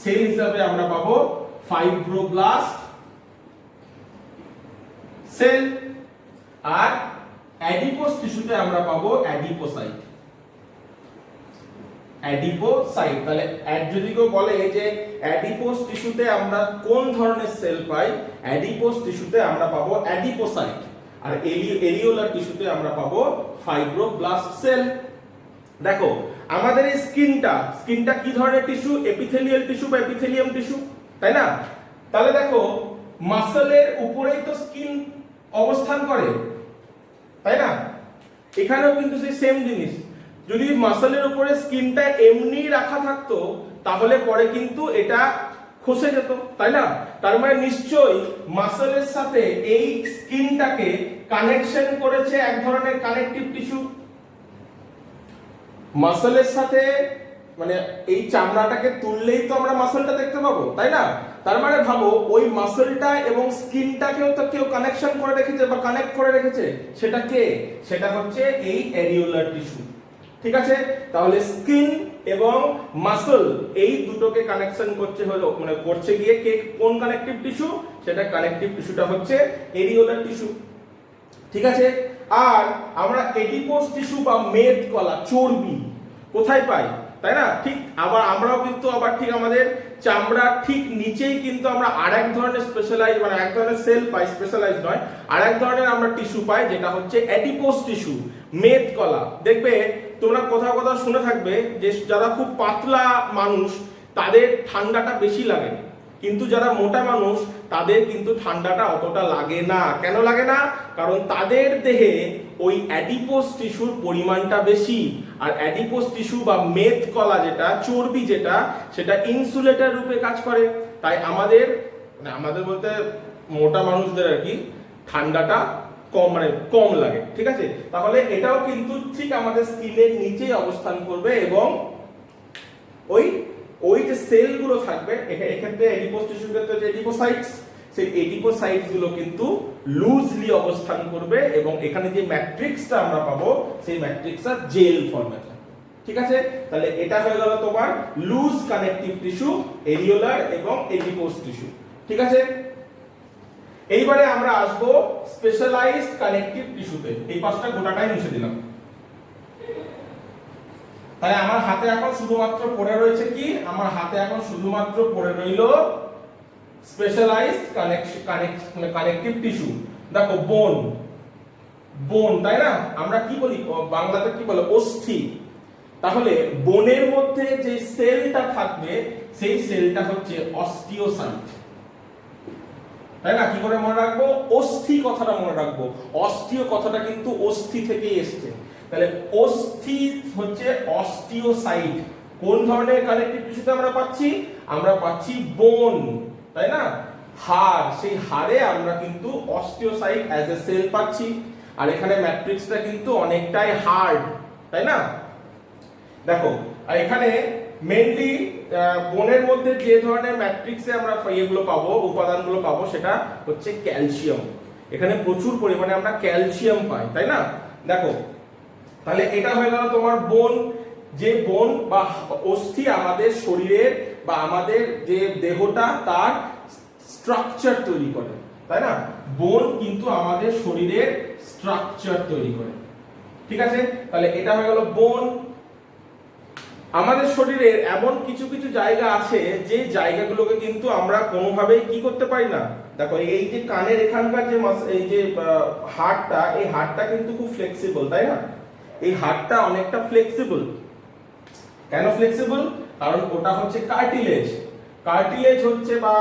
S1: সেল হিসাবে আমরা পাবো ফাইব্রোব্লাস্ট সেল, আর অ্যাডিপোস টিস্যুতে আমরা পাবো অ্যাডিপোসাইট। অ্যাডিপোসাইট, তাহলে যদি কেউ বলে যে অ্যাডিপোস টিস্যুতে আমরা কোন ধরনের সেল পাই, অ্যাডিপোস টিস্যুতে আমরা পাবো অ্যাডিপোসাইট, আর এরিওলার টিস্যুতে আমরা পাবো ফাইব্রোব্লাস্ট সেল। দেখো আমাদের এই স্কিনটা কি ধরনের টিস্যু? এপিথেলিয়াল টিস্যু বা এপিথেলিয়াম টিস্যু, তাই না? তাহলে দেখো মাসলের উপরেই তো স্কিন অবস্থান করে, তাই না? এখানেও কিন্তু সেই সেম জিনিস। যদি মাসলের উপরে স্কিনটা এমনি রাখা থাকতো তাহলে পরে কিন্তু এটা খসে যেত, তাই না? তার মানে নিশ্চয়ই মাসলের সাথে এই স্কিনটাকে কানেকশন করেছে এক ধরনের কানেকটিভ টিস্যু। মাসলের সাথে মানে এই চামড়াটাকে তুললেই তো আমরা মাসলটা দেখতে পাবো, তাই না? তার মানে ভাবো ওই মাসলটা এবং স্কিনটাকেও তো কেউ কানেকশন করে রেখেছে বা কানেক্ট করে রেখেছে। সেটা কে? সেটা হচ্ছে এই অ্যারিওলার টিস্যু। ঠিক আছে, তাহলে স্কিন এবং মাসল এই দুটোকে কানেকশন করছে হলো মানে করছে গিয়ে কে? কোন কানেকটিভ টিস্যু? সেটা কানেকটিভ টিস্যুটা হচ্ছে এরিওলার টিস্যু। ঠিক আছে, আর আমরা এডিপোস টিস্যু বা মেদ কলা, চর্বি কোথায় পাই, তাই না? ঠিক আবার আমরাও কিন্তু আবার ঠিক আমাদের চামড়ার ঠিক নিচেই কিন্তু আমরা আরেক ধরনের স্পেশালাইজ মানে এক ধরনের সেল পাই, স্পেশালাইজ নয়, আরেক ধরনের আমরা টিস্যু পাই যেটা হচ্ছে অ্যাডিপোস টিস্যু, মেদ কলা। দেখবে তোমরা কোথাও কোথাও শুনে থাকবে যে যারা খুব পাতলা মানুষ তাদের ঠান্ডাটা বেশি লাগে, কিন্তু যারা মোটা মানুষ তাদের কিন্তু ঠান্ডাটা অতটা লাগে না। কেন লাগে না? কারণ তাদের দেহে ওই অ্যাডিপোস টিস্যুর পরিমাণটা বেশি, আর অ্যাডিপোস টিস্যু বা মেদ কলা যেটা, চর্বি যেটা, সেটা ইনসুলেটর রূপে কাজ করে। তাই আমাদের বলতে মোটা মানুষদের আর কি ঠান্ডাটা কম লাগে। ঠিক আছে, তাহলে এটাও কিন্তু ঠিক আমাদের স্কিনের নিচেই অবস্থান করবে, এবং ওই যে সেলগুলো থাকবে এক্ষেত্রে এডিপোস টিস্যুর ক্ষেত্রে যে এডিপোসাইটস, সেই এডিপোসাইটস গুলো কিন্তু লুজলি অবস্থান করবে, এবং এখানে যে ম্যাট্রিক্সটা আমরা পাবো সেই ম্যাট্রিক্সটা জেল ফর্মে থাকবে। ঠিক আছে, তাহলে এটা হয়ে গেল তোমার লুজ কানেকটিভ টিস্যু, এরিওলার এবং এডিপোস টিস্যু। ঠিক আছে, এইবারে আমরা আসবো স্পেশালাইজড কানেকটিভ টিস্যুতে। এই পাঁচটা গোটাটাই মুছে দিলাম। তাহলে আমার হাতে এখন শুধুমাত্র পড়ে রয়েছে কি? আমার হাতে এখন শুধুমাত্র পড়ে রইল স্পেশালাইজড কানেকটিভ টিস্যু। দেখো বোন, তাই না? আমরা কি বলি বাংলাতে, কি বলে? অস্থি। তাহলে বোনের মধ্যে যে সেলটা থাকবে সেই সেলটা হচ্ছে অস্টিওসাইট, তাই না? কি করে মনে রাখবো? অস্থি কথাটা মনে রাখবো। অস্টিও কথাটা কিন্তু অস্থি থেকেই এসছে। তাহলে অস্থি হচ্ছে অস্টিওসাইট। কোন ধরনের কানেকটিভ টিস্যুতে আমরা পাচ্ছি? আমরা পাচ্ছি বোন, তাই না? হাড়, সেই হাড়ে আমরা কিন্তু অস্টিওসাইট অ্যাজ এ সেল পাচ্ছি, আর এখানে ম্যাট্রিক্সটা কিন্তু অনেকটাই হার্ড, তাই না? দেখো আর এখানে মেইনলি বোনের মধ্যে যে ধরনের ম্যাট্রিক্সে আমরা এগুলো পাবো, উপাদানগুলো পাবো, সেটা হচ্ছে ক্যালসিয়াম। এখানে প্রচুর পরিমাণে আমরা ক্যালসিয়াম পাই, তাই না? দেখো তাহলে এটা হয়ে গেল তোমার বোন। যে বোন বা অস্থি আমাদের শরীরের বা আমাদের যে দেহটা তার স্ট্রাকচার তৈরি করে, তাই না? বোন কিন্তু আমাদের শরীরের স্ট্রাকচার তৈরি করে, ঠিক আছে? তাহলে এটা হয়ে গেল বোন। আমাদের শরীরের এমন কিছু কিছু জায়গা আছে যে জায়গাগুলোকে কিন্তু আমরা কোনোভাবেই কি করতে পারি না। দেখো এই যে কানের এখানকার যে এই যে হাড়টা, এই হাড়টা কিন্তু খুব ফ্লেক্সিবল, তাই না? এই হাড়টা অনেকটা ফ্লেক্সিবল। কেন ফ্লেক্সিবল? কারণ ওটা হচ্ছে কার্টিলেজ। কার্টিলেজ হচ্ছে বা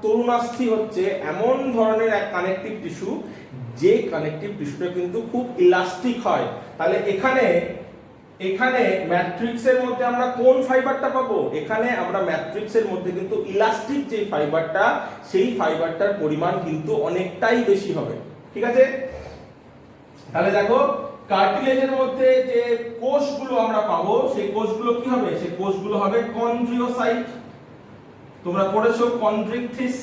S1: তরুণাস্থি হচ্ছে এমন ধরনের এক কানেকটিভ টিস্যু যে কানেকটিভ টিস্যুটা কিন্তু খুব ইলাস্টিক হয়। তাহলে এখানে ম্যাট্রিক্সের মধ্যে আমরা কোন ফাইবারটা পাবো? এখানে আমরা ম্যাট্রিক্সের মধ্যে কিন্তু ইলাস্টিক যে ফাইবারটা, সেই ফাইবারটার পরিমাণ কিন্তু অনেকটাই বেশি হবে, ঠিক আছে? তাহলে দেখো কার্টিলেজের মধ্যে যে কোষগুলো আমরা পাবো, সেই কোষগুলো কি হবে? সেই কোষগুলো হবে কন্ড্রিওসাইট। তোমরা পড়েছো কন্ড্রিকথিস।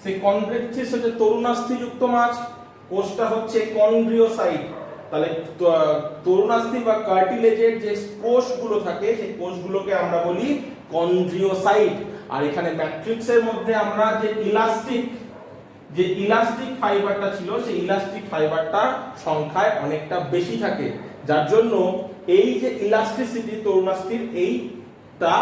S1: সেই কন্ড্রিকথিস হচ্ছে তরুণাস্থিযুক্ত মাছ, কোষটা হচ্ছে কন্ড্রিওসাইট। তাহলে তরুণাস্থি বা কার্টিলেজের যে কোষগুলো থাকে, সেই কোষগুলোকে আমরা বলি কন্ড্রিওসাইট। আর এখানে ম্যাট্রিক্সের মধ্যে আমরা যে ইলাস্টিক ফাইবারটা ছিল, সেই ইলাস্টিক ফাইবারটা সংখ্যায় অনেকটা বেশি থাকে, যার জন্য এই যে ইলাস্টিসিটি তরুণাস্থির এইটা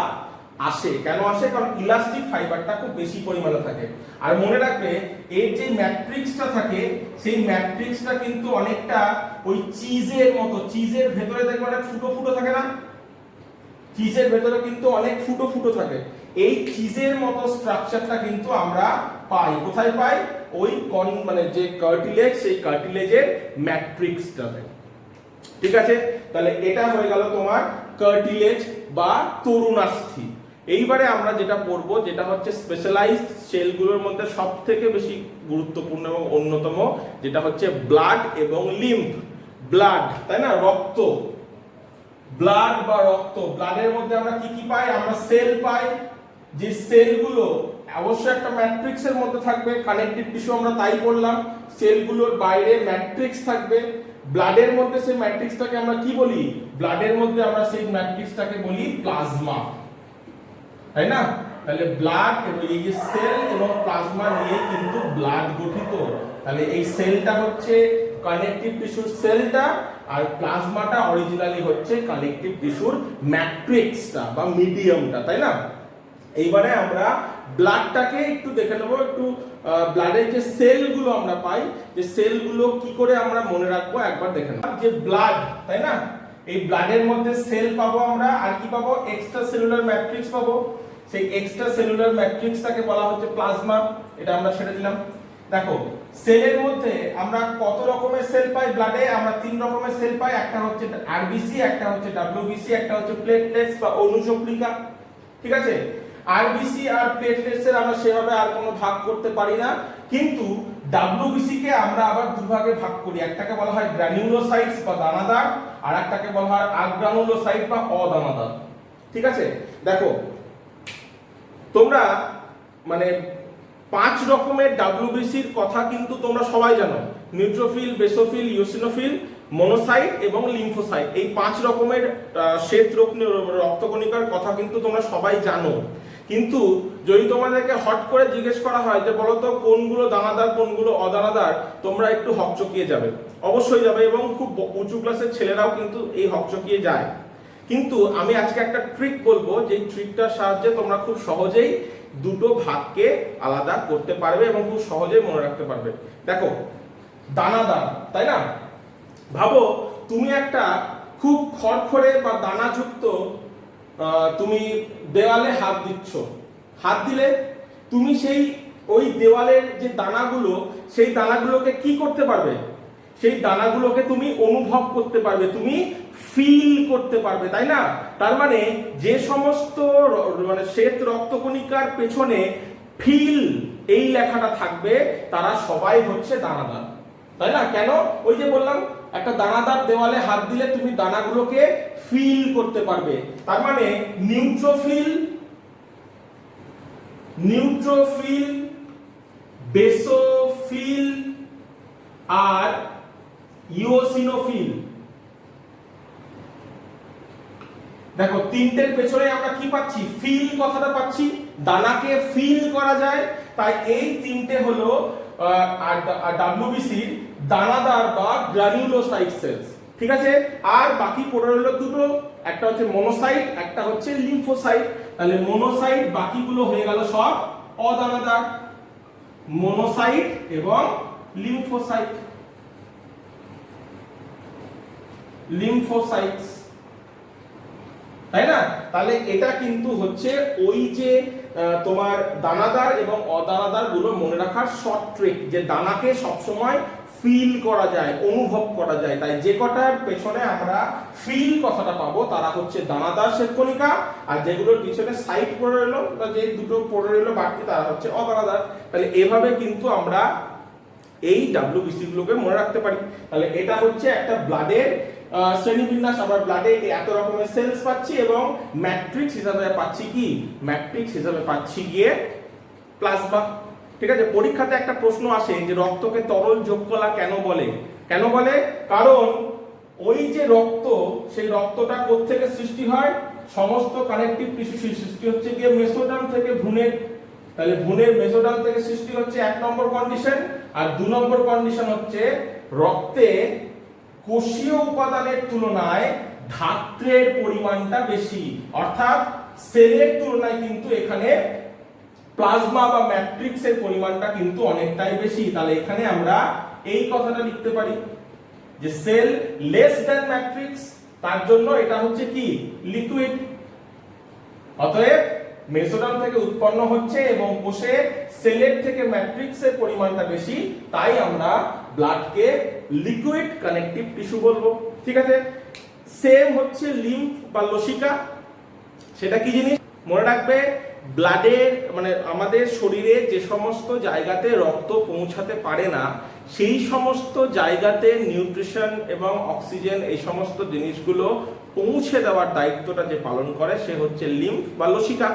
S1: আসে। কেন আসে? কারণ ইলাস্টিক ফাইবারটা খুব বেশি পরিমাণে থাকে। আর মনে রাখবে এর যে ম্যাট্রিক্সটা থাকে, সেই ম্যাট্রিক্সটা কিন্তু অনেকটা ওই চিজের মতো। চিজের ভেতরে দেখবে অনেক ফুটো ফুটো থাকে না? চিজের ভেতরে কিন্তু অনেক ফুটো ফুটো থাকে। এই চিজের মতো স্ট্রাকচারটা কিন্তু আমরা পাই কোথায় পাই? ওই মানে যে কার্টিলেজ, সেই কার্টিলেজের ম্যাট্রিক্সটাতে, ঠিক আছে? তাহলে এটা হয়ে গেল তোমার কার্টিলেজ বা তরুণাস্থি। এইবারে আমরা যেটা পড়বো, যেটা হচ্ছে স্পেশালাইজড সেলগুলোর মধ্যে সবথেকে বেশি গুরুত্বপূর্ণ এবং অন্যতম, যেটা হচ্ছে ব্লাড এবং লিম্ফ। ব্লাড, তাই না? রক্ত। ব্লাড বা রক্ত। ব্লাডের মধ্যে আমরা কি কি পাই? আমরা সেল পাই। যে সেলগুলো অবশ্যই একটা ম্যাট্রিক্সের মধ্যে থাকবে, কানেকটিভ টিস্যু আমরা তাই বললাম। সেলগুলোর বাইরে ম্যাট্রিক্স থাকবে। ব্লাডের মধ্যে সেই ম্যাট্রিক্সটাকে আমরা কি বলি? ব্লাডের মধ্যে আমরা সেই ম্যাট্রিক্সটাকে বলি প্লাজমা, তাই না? তাহলে ব্লাড এবং এই যে সেল এবং প্লাজমা নিয়ে কিন্তু ব্লাড গঠিত। তাহলে এই সেলটা হচ্ছে কানেকটিভ টিস্যুর সেলটা, আর প্লাজমাটা অরিজিনালি হচ্ছে কানেকটিভ টিস্যুর ম্যাট্রিক্সটা বা মিডিয়ামটা, তাই না? এইবারে আমরা ব্লাডটাকে একটু দেখে নেবো। একটু ব্লাডের যে সেলগুলো আমরা পাই, যে সেলগুলো কি করে আমরা মনে রাখবো একবার দেখে নেব। যে ব্লাড, তাই না? এই ব্লাডের মধ্যে সেল পাবো আমরা, আর কি পাবো? এক্সট্রা সেলুলার ম্যাট্রিক্স পাবো। সেই এক্সট্রা সেলুলার ম্যাট্রিক্সটাকে বলা হচ্ছে প্লাজমা। এটা আমরা ছেড়ে দিলাম। দেখো সেলের মধ্যে আমরা কত রকমের সেল পাই? ব্লাডে আমরা 3 রকমের সেল পাই। একটা হচ্ছে আরবিসি, একটা হচ্ছে ডাব্লিউবিসি, একটা হচ্ছে প্লেটলেটস বা অনুচক্রিকা, ঠিক আছে? আরবিসি আর প্লেটলেটস এর আমরা সেভাবে আর কোনো ভাগ করতে পারি না, কিন্তু ডাব্লিউবিসি কে আমরা আবার দুভাগে ভাগ করি। একটাকে বলা হয় গ্রানুলোসাইটস বা দানাদার, আর একটাকে বলা হয় আগ্রানুলোসাইট বা অদানাদার, ঠিক আছে? দেখো তোমরা মানে 5 রকমের ডাব্লিউবিসির কথা কিন্তু তোমরা সবাই জানো। নিউট্রোফিল, বেসোফিল, ইওসিনোফিল, মনোসাইট এবং লিম্ফোসাইট। এই 5 রকমের শ্বেত রক্তকণিকার কথা কিন্তু তোমরা সবাই জানো। কিন্তু যদি তোমাদেরকে হট করে জিজ্ঞেস করা হয় যে বলতো কোনগুলো দানাদার কোনগুলো অদানাদার, তোমরা একটু হকচকিয়ে যাবে। অবশ্যই যাবে, এবং খুব উঁচু ক্লাসের ছেলেরাও কিন্তু এই হকচকিয়ে যায়। কিন্তু আমি আজকে একটা ট্রিক বলবো, যে ট্রিকটার সাহায্যে তোমরা খুব সহজেই দুটো ভাগকে আলাদা করতে পারবে এবং খুব সহজেই মনে রাখতে পারবে। দেখো দানাদার, তাই না? ভাবো তুমি একটা খুব খড়খড়ে বা দানাযুক্ত তুমি দেওয়ালে হাত দিচ্ছ। হাত দিলে তুমি সেই ওই দেওয়ালের যে দানাগুলো, সেই দানাগুলোকে কি করতে পারবে? সেই দানাগুলোকে তুমি অনুভব করতে পারবে, তুমি ফিল করতে পারবে, তাই না? তার মানে যে সমস্ত মানে শ্বেত রক্তকণিকার পেছনে ফিল এই লেখাটা থাকবে, তারা সবাই হচ্ছে দানাদার, তাই না? কেন? ওই যে বললাম একটা দানাদার দেওয়ালে হাত দিলে তুমি দানাগুলোকে ফিল করতে পারবে। তার মানে নিউট্রোফিল, বেসোফিল আর ইওসিনোফিল। দেখো তিনটের পেছনে আমরা কি পাচ্ছি? ফিল কথাটা পাচ্ছি, দানাকে ফিল করা যায়। তাই এই তিনটে হলো ডাব্লিউবিসির দানাদার বা গ্রানুলোসাইট সেলস। ঠিক আছে, আর বাকি পড়ে রইল দুটো, একটা হচ্ছে মনোসাইট, একটা হচ্ছে লিম্ফোসাইট। তাহলে মনোসাইট বাকিগুলো হয়ে গেল সব অদানাদার, মনোসাইট এবং লিম্ফোসাইটস, তাই না? তাহলে এটা কিন্তু হচ্ছে ওই যে তোমার দানাদার এবং অদানাদার গুলো মনে রাখার শর্ট ট্রিক, যে দানাকে সবসময় ফিল করা যায়, অনুভব করা যায়। তাই যে কটার পেছনে আমরা ফিল কথাটা পাবো তারা হচ্ছে দানাদার শ্বেতকণিকা, আর যেগুলোর পিছনে সাইট পড়ে রইলো বা যে দুটো পড়ে রইলো বাড়তি তারা হচ্ছে অদানাদার। তাহলে এভাবে কিন্তু আমরা এই ডাব্লিউবিসি গুলোকে মনে রাখতে পারি। তাহলে এটা হচ্ছে একটা ব্লাডের শ্রেণীবিন্যাস। আমরা ব্লাডে এত রকমের সেলস পাচ্ছি এবং ম্যাট্রিক্স হিসাবে পাচ্ছি কি? ম্যাট্রিক্স হিসাবে পাচ্ছি গিয়ে প্লাজমা। ঠিক আছে, পরীক্ষাতে একটা প্রশ্ন আসে যে রক্তকে তরল যোগকলা কেন বলে? কেন বলে? কারণ ওই যে রক্ত, সেই রক্তটা কোত্থেকে সৃষ্টি হয়? সমস্ত কানেকটিভ টিস্যু সৃষ্টি হচ্ছে গিয়ে মেসোডার্ম থেকে ভ্রূণের। তাহলে ভ্রূণের মেসোডার্ম থেকে সৃষ্টি হচ্ছে 1 নম্বর কন্ডিশন, আর 2 নম্বর কন্ডিশন হচ্ছে রক্তে কোষীয় উপাদানের তুলনায় ধাত্রের পরিমাণটা বেশি, অর্থাৎ সেলের তুলনায় কিন্তু এখানে প্লাজমা বা ম্যাট্রিক্সের পরিমাণটা কিন্তু অনেকটাই বেশি। তাহলে এখানে আমরা এই কথাটা লিখতে পারি যে সেল লেস দ্যান ম্যাট্রিক্স, তার জন্য এটা হচ্ছে কি? লিকুইড। অতএব মেসোডার্ম থেকে উৎপন্ন হচ্ছে এবং কোষে সেলের থেকে ম্যাট্রিক্সের পরিমাণটা বেশি, তাই আমরা ব্লাডকে লিকুইড কানেকটিভ টিস্যু বলবো। ঠিক আছে, সেম হচ্ছে লিম্ফ বা লসিকা। সেটা কি জিনিস মনে রাখবে? ব্লাডের মানে আমাদের শরীরে যে সমস্ত জায়গাতে রক্ত পৌঁছাতে পারে না, সেই সমস্ত জায়গাতে নিউট্রিশন এবং অক্সিজেন এই সমস্ত জিনিসগুলো পৌঁছে দেওয়ার দায়িত্বটা যে পালন করে সে হচ্ছে লিম্ফ বা লসিকা।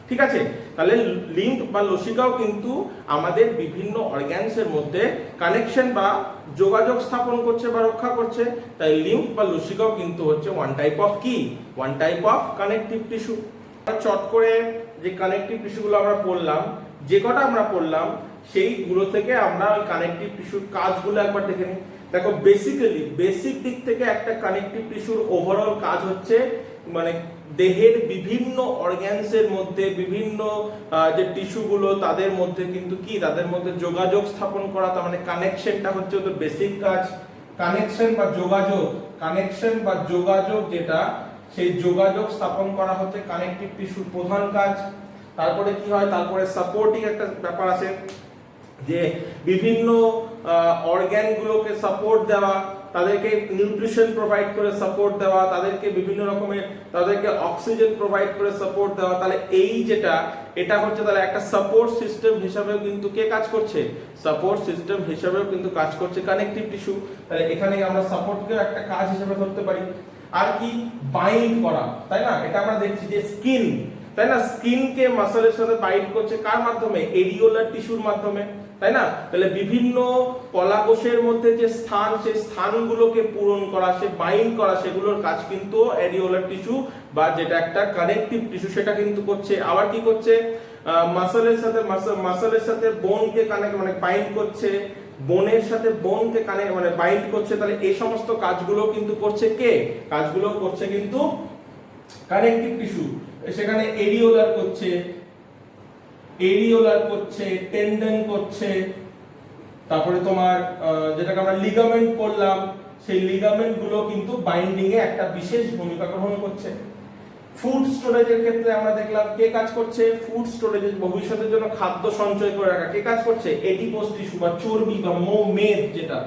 S1: ঠিক আছে, তাহলে লিম্ফ বা লসিকাও কিন্তু আমাদের বিভিন্ন অর্গ্যানসের মধ্যে কানেকশন বা যোগাযোগ স্থাপন করছে বা রক্ষা করছে। তাই লিম্ফ বা লসিকাও কিন্তু হচ্ছে one type of connective tissue. চট করে যে কানেকটিভ টিস্যুগুলো আমরা পড়লাম, যে কটা আমরা পড়লাম সেইগুলো থেকে আমরা ওই কানেকটিভ টিস্যুর কাজগুলো একবার দেখে নিই। দেখো বেসিক দিক থেকে একটা কানেকটিভ টিস্যুর ওভারঅল কাজ হচ্ছে মানে দেহের বিভিন্ন অর্গ্যানসের মধ্যে বিভিন্ন যে টিস্যুগুলো তাদের মধ্যে কিন্তু কি তাদের মধ্যে যোগাযোগ স্থাপন করা, তার মানে কানেকশনটা হচ্ছে ওদের বেসিক কাজ। কানেকশন বা যোগাযোগ যেটা, সেই যোগাযোগ স্থাপন করা হচ্ছে কানেকটিভ টিস্যুর প্রধান কাজ। তারপরে কি হয়? তারপরে সাপোর্টিং একটা ব্যাপার আছে যে বিভিন্ন অর্গ্যানগুলোকে সাপোর্ট দেওয়া, তাদেরকে নিউট্রিশন প্রোভাইড করে সাপোর্ট দেওয়া, তাদেরকে বিভিন্ন রকমের তাদেরকে অক্সিজেন প্রোভাইড করে সাপোর্ট দেওয়া। তাহলে এই যেটা এটা হচ্ছে তাহলে একটা সাপোর্ট সিস্টেম হিসাবেও কিন্তু কে কাজ করছে? সাপোর্ট সিস্টেম হিসাবেও কিন্তু কাজ করছে কানেকটিভ টিস্যু। তাহলে এখানে আমরা সাপোর্টকে একটা কাজ হিসেবে ধরতে পারি। আর কি? বাইন্ড করা, তাই না? এটা আমরা দেখছি যে স্কিন, তাই না? স্কিনকে মাসলের সাথে বাইন্ড করছে কার মাধ্যমে? এরিওলার টিস্যুর মাধ্যমে, তাই না? তাহলে বিভিন্ন কলাকোষের মধ্যে যে স্থান, সেই স্থানগুলোকে পূরণ করা, সে বাইন্ড করা, সেগুলোর কাজ কিন্তু এরিওলার টিস্যু বা যেটা একটা কানেকটিভ টিস্যু সেটা কিন্তু করছে। আবার কি করছে? মাসলের সাথে বোনকে কানেক্ট মানে বাইন্ড করছে, বোনের সাথে বোনকে কানেক্ট মানে বাইন্ড করছে। তাহলে এই সমস্ত কাজগুলো কিন্তু করছে কে? কাজগুলো করছে কিন্তু কানেকটিভ টিস্যু। সেখানে এরিওলার করছে, টেন্ডন করছে, তারপরে তোমার যেটাকে আমরা লিগামেন্ট করলাম, সেই লিগামেন্ট গুলো কিন্তু বাইন্ডিং এ একটা বিশেষ ভূমিকা গ্রহণ করছে। ফুড স্টোরেজের ক্ষেত্রে আমরা দেখলাম কে কাজ করছে? ফুড স্টোরেজে ভবিষ্যতের জন্য খাদ্য সঞ্চয় করে রাখা কে কাজ করছে? এডিপোস টিস্যু বা চর্বি বা মেদ, যেটা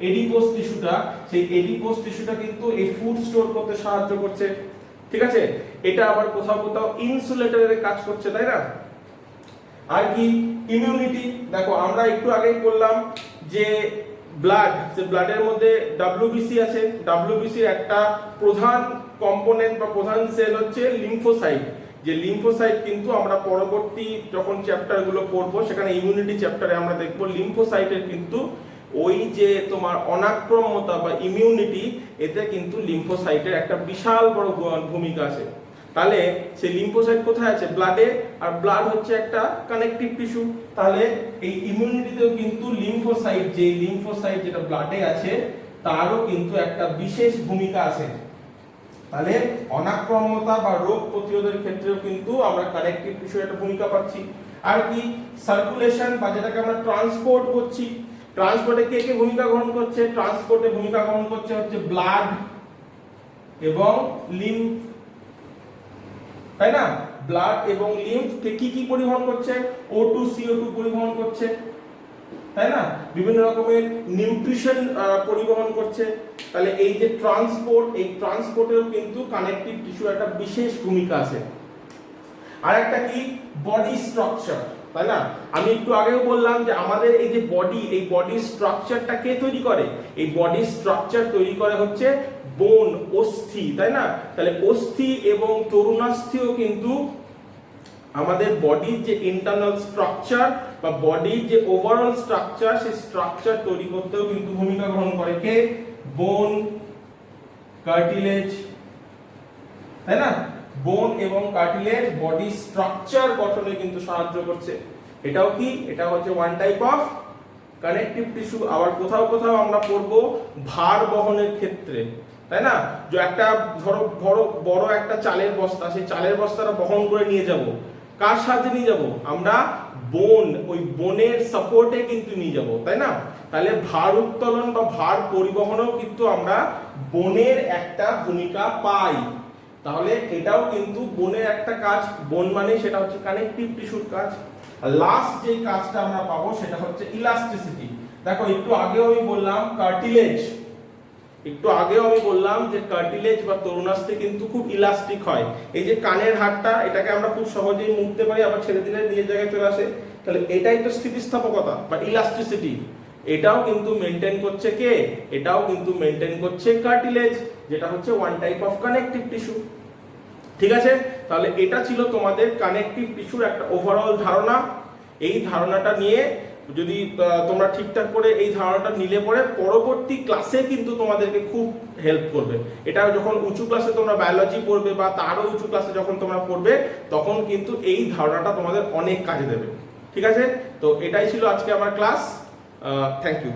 S1: এডিপোস টিস্যুটা, সেই এডিপোস টিস্যুটা কিন্তু এই ফুড স্টোর করতে সাহায্য করছে। ঠিক আছে, এটা আবার কোথাও ইনসুলেটরের কাজ করছে, তাই না? আর কি? ইমিউনিটি। দেখো আমরা একটু আগেই বললাম যে ব্লাড, সে ব্লাডের মধ্যে ডব্লিউবিসি আছে, ডব্লিউবিসির একটা প্রধান কম্পোনেন্ট বা প্রধান সেল হচ্ছে লিম্ফোসাইট। যে লিম্ফোসাইট কিন্তু আমরা পরবর্তী যখন চ্যাপ্টারগুলো পড়বো সেখানে ইমিউনিটি চ্যাপ্টারে আমরা দেখবো লিম্ফোসাইটের কিন্তু ওই যে তোমার অনাক্রম্যতা বা ইমিউনিটি, এতে কিন্তু লিম্ফোসাইটের একটা বিশাল বড় ভূমিকা আছে। তাহলে সেই লিম্ফোসাইট কোথায় আছে? ব্লাডে, আর ব্লাড হচ্ছে একটা কানেকটিভ টিস্যু। তাহলে এই ইমিউনিটিতেও কিন্তু লিম্ফোসাইট, যে লিম্ফোসাইট যেটা ব্লাডে আছে তারও কিন্তু একটা বিশেষ ভূমিকা আছে। তাহলে অনাক্রম্যতা বা রোগ প্রতিরোধের ক্ষেত্রেও কিন্তু আমরা কানেকটিভ টিস্যুর একটা ভূমিকা পাচ্ছি। আর কি সার্কুলেশন বা যেটাকে আমরা ট্রান্সপোর্ট করছি, ট্রান্সপোর্টে কে কে ভূমিকা গ্রহণ করছে? ট্রান্সপোর্টে ভূমিকা গ্রহণ করছে হচ্ছে ব্লাড এবং লিম্ফ, তাই না? ব্লাড এবং লিম্ফ কি কি পরিবহন করছে? O2 CO2 পরিবহন করছে, তাই না? বিভিন্ন রকমের নিউট্রিশন পরিবহন করছে। তাহলে এই যে ট্রান্সপোর্ট, এই ট্রান্সপোর্টেও কিন্তু কানেকটিভ টিস্যু একটা বিশেষ ভূমিকা আছে। আর একটা কি বডি স্ট্রাকচার, তাই না? আমি একটু আগেও বললাম যে আমাদের এই যে বডি, এই বডি স্ট্রাকচারটা কে তৈরি করে? এই বডি স্ট্রাকচার তৈরি করে হচ্ছে বোন, অস্থি, তাই না? তাহলে অস্থি এবং তরুণাস্থিও কিন্তু আমাদের বডির যে ইন্টারনাল স্ট্রাকচার বা বডির যে ওভারঅল স্ট্রাকচার, সেই স্ট্রাকচার তৈরি করতেও কিন্তু ভূমিকা গ্রহণ করে কে? বোন, কার্টিলেজ, তাই না? বোন এবং কার্টিলেজ বডি স্ট্রাকচার গঠনে কিন্তু সাহায্য করছে। এটাও কি? এটা হচ্ছে one type of connective tissue. আবার কোথাও কোথাও আমরা পড়বো ভার বহনের ক্ষেত্রে, তাই না? যে একটা ধরো বড় একটা চালের বস্তা, সেই চালের বস্তাটা বহন করে নিয়ে যাব, কার সাহায্যে নিয়ে যাব? আমরা বোন, ওই বোনের সাপোর্টে কিন্তু নিয়ে যাব, তাই না? তাহলে ভার উত্তোলন বা ভার পরিবহনেও কিন্তু আমরা বোনের একটা ভূমিকা পাই। তাহলে এটাও কিন্তু বোনের একটা কাজ। বোন মানে সেটা হচ্ছে কানেকটিভ টিস্যুর কাজ। আর লাস্ট যে কাজটা আমরা পাবো সেটা হচ্ছে ইলাস্টিসিটি। দেখো একটু আগেও আমি বললাম কার্টিলেজ, একটু আগেও আমি বললাম যে কার্টিলেজ বা তরুণাস্থি কিন্তু খুব ইলাস্টিক হয়। এই যে কানের হাড়টা, এটাকে আমরা খুব সহজেই মুড়তে পারি, আবার ছেড়ে দিলে নিজের জায়গায় চলে আসে। তাহলে এটাই তো স্থিতিস্থাপকতা বা ইলাস্টিসিটি। এটাও কিন্তু মেনটেন করছে কে? এটাও কিন্তু মেনটেন করছে কার্টিলেজ, যেটা হচ্ছে one type of connective tissue. ঠিক আছে? তাহলে এটা ছিল তোমাদের কানেকটিভ টিস্যুর একটা ওভারঅল ধারণা। এই ধারণাটা নিয়ে যদি তোমরা ঠিকঠাক করে এই ধারণাটা নিলে পরে পরবর্তী ক্লাসে কিন্তু তোমাদেরকে খুব হেল্প করবে। এটা যখন উঁচু ক্লাসে তোমরা বায়োলজি পড়বে বা তারও উঁচু ক্লাসে যখন তোমরা পড়বে, তখন কিন্তু এই ধারণাটা তোমাদের অনেক কাজে দেবে। ঠিক আছে? তো এটাই ছিল আজকে আমার ক্লাস। Thank you.